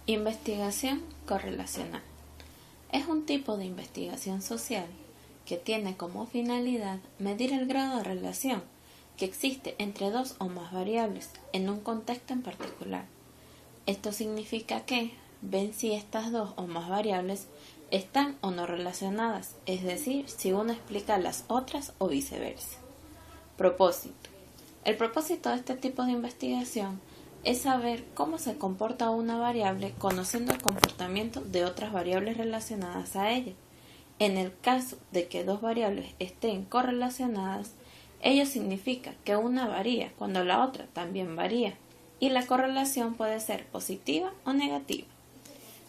Investigación correlacional. Es un tipo de investigación social que tiene como finalidad medir el grado de relación que existe entre dos o más variables en un contexto en particular. Esto significa que ven si estas dos o más variables están o no relacionadas, es decir, si una explica a las otras o viceversa. Propósito. El propósito de este tipo de investigación es saber cómo se comporta una variable conociendo el comportamiento de otras variables relacionadas a ella. En el caso de que dos variables estén correlacionadas, ello significa que una varía cuando la otra también varía, y la correlación puede ser positiva o negativa.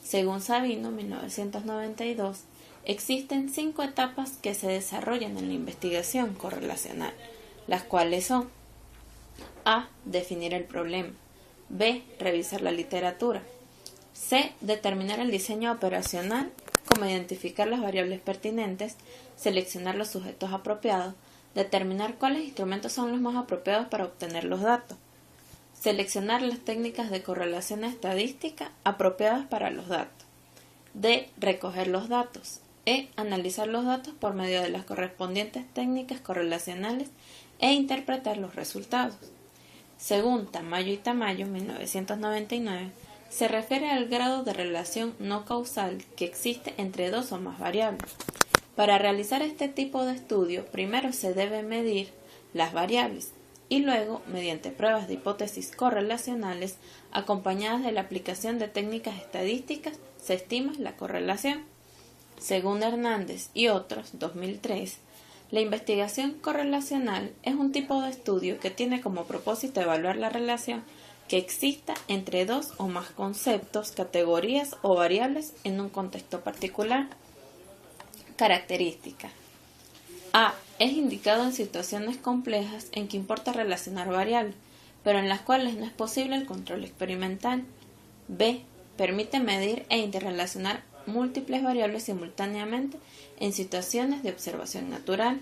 Según Sabino, 1992, existen 5 etapas que se desarrollan en la investigación correlacional, las cuales son: A. Definir el problema. B. Revisar la literatura. C. Determinar el diseño operacional, como identificar las variables pertinentes, seleccionar los sujetos apropiados, determinar cuáles instrumentos son los más apropiados para obtener los datos, seleccionar las técnicas de correlación estadística apropiadas para los datos. D. Recoger los datos. E. Analizar los datos por medio de las correspondientes técnicas correlacionales e interpretar los resultados. Según Tamayo y Tamayo, 1999, se refiere al grado de relación no causal que existe entre dos o más variables. Para realizar este tipo de estudio, primero se debe medir las variables y luego, mediante pruebas de hipótesis correlacionales acompañadas de la aplicación de técnicas estadísticas, se estima la correlación. Según Hernández y otros, 2003, la investigación correlacional es un tipo de estudio que tiene como propósito evaluar la relación que exista entre dos o más conceptos, categorías o variables en un contexto particular. Características. A. Es indicado en situaciones complejas en que importa relacionar variables, pero en las cuales no es posible el control experimental. B. Permite medir e interrelacionar múltiples variables simultáneamente en situaciones de observación natural.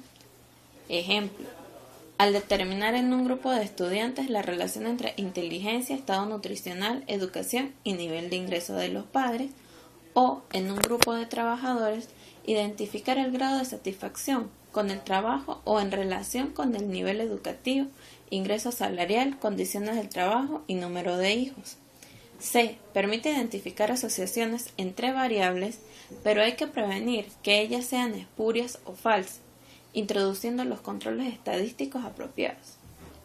Ejemplo: al determinar en un grupo de estudiantes la relación entre inteligencia, estado nutricional, educación y nivel de ingreso de los padres, o en un grupo de trabajadores, identificar el grado de satisfacción con el trabajo o en relación con el nivel educativo, ingreso salarial, condiciones del trabajo y número de hijos. C. Permite identificar asociaciones entre variables, pero hay que prevenir que ellas sean espurias o falsas, introduciendo los controles estadísticos apropiados.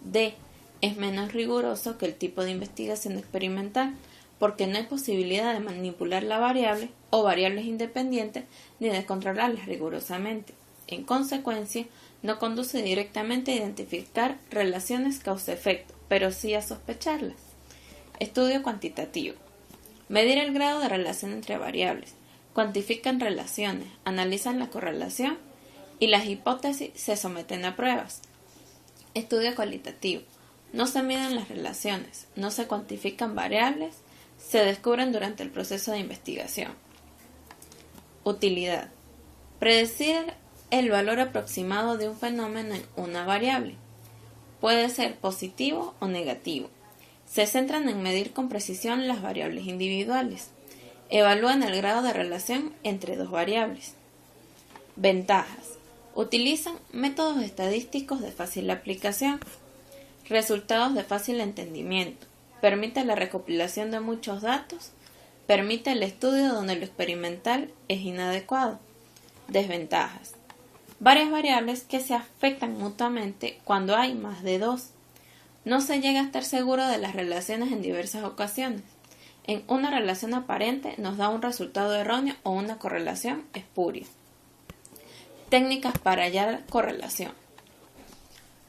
D. Es menos riguroso que el tipo de investigación experimental, porque no hay posibilidad de manipular la variable o variables independientes ni de controlarlas rigurosamente. En consecuencia, no conduce directamente a identificar relaciones causa-efecto, pero sí a sospecharlas. Estudio cuantitativo. Medir el grado de relación entre variables. Cuantifican relaciones, analizan la correlación y las hipótesis se someten a pruebas. Estudio cualitativo. No se miden las relaciones, no se cuantifican variables, se descubren durante el proceso de investigación. Utilidad. Predecir el valor aproximado de un fenómeno en una variable. Puede ser positivo o negativo. Se centran en medir con precisión las variables individuales. Evalúan el grado de relación entre dos variables. Ventajas. Utilizan métodos estadísticos de fácil aplicación. Resultados de fácil entendimiento. Permite la recopilación de muchos datos. Permite el estudio donde lo experimental es inadecuado. Desventajas. Varias variables que se afectan mutuamente cuando hay más de dos. No se llega a estar seguro de las relaciones en diversas ocasiones. En una relación aparente nos da un resultado erróneo o una correlación espuria. Técnicas para hallar correlación.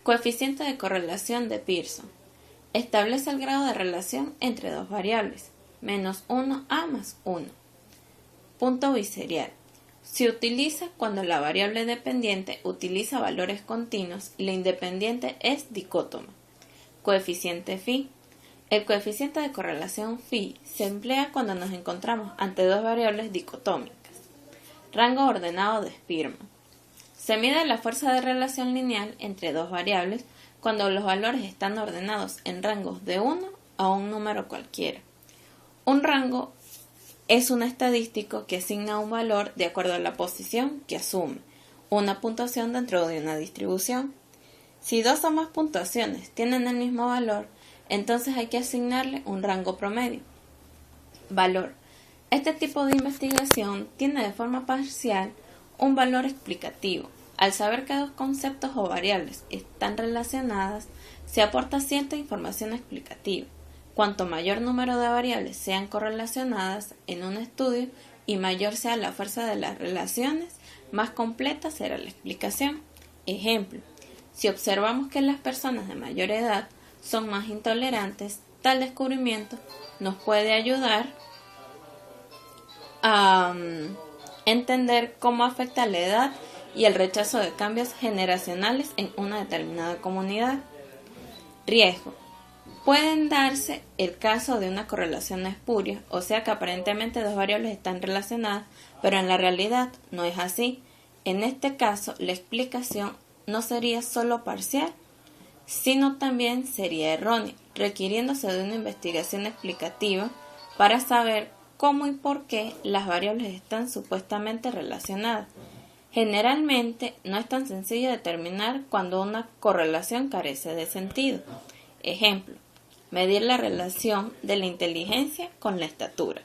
Coeficiente de correlación de Pearson. Establece el grado de relación entre dos variables, menos 1A más 1. Punto biserial. Se utiliza cuando la variable dependiente utiliza valores continuos y la independiente es dicótoma. Coeficiente phi. El coeficiente de correlación phi se emplea cuando nos encontramos ante dos variables dicotómicas. Rango ordenado de Spearman. Se mide la fuerza de relación lineal entre dos variables cuando los valores están ordenados en rangos de 1 a un número cualquiera. Un rango es un estadístico que asigna un valor de acuerdo a la posición que asume una puntuación dentro de una distribución. Si dos o más puntuaciones tienen el mismo valor, entonces hay que asignarle un rango promedio. Valor. Este tipo de investigación tiene de forma parcial un valor explicativo. Al saber que dos conceptos o variables están relacionadas, se aporta cierta información explicativa. Cuanto mayor número de variables sean correlacionadas en un estudio y mayor sea la fuerza de las relaciones, más completa será la explicación. Ejemplo, si observamos que las personas de mayor edad son más intolerantes, tal descubrimiento nos puede ayudar a entender cómo afecta la edad y el rechazo de cambios generacionales en una determinada comunidad. Riesgo. Pueden darse el caso de una correlación espuria, o sea que aparentemente dos variables están relacionadas, pero en la realidad no es así. En este caso, la explicación no sería solo parcial, sino también sería errónea, requiriéndose de una investigación explicativa para saber cómo y por qué las variables están supuestamente relacionadas. Generalmente no es tan sencillo determinar cuando una correlación carece de sentido. Ejemplo, medir la relación de la inteligencia con la estatura.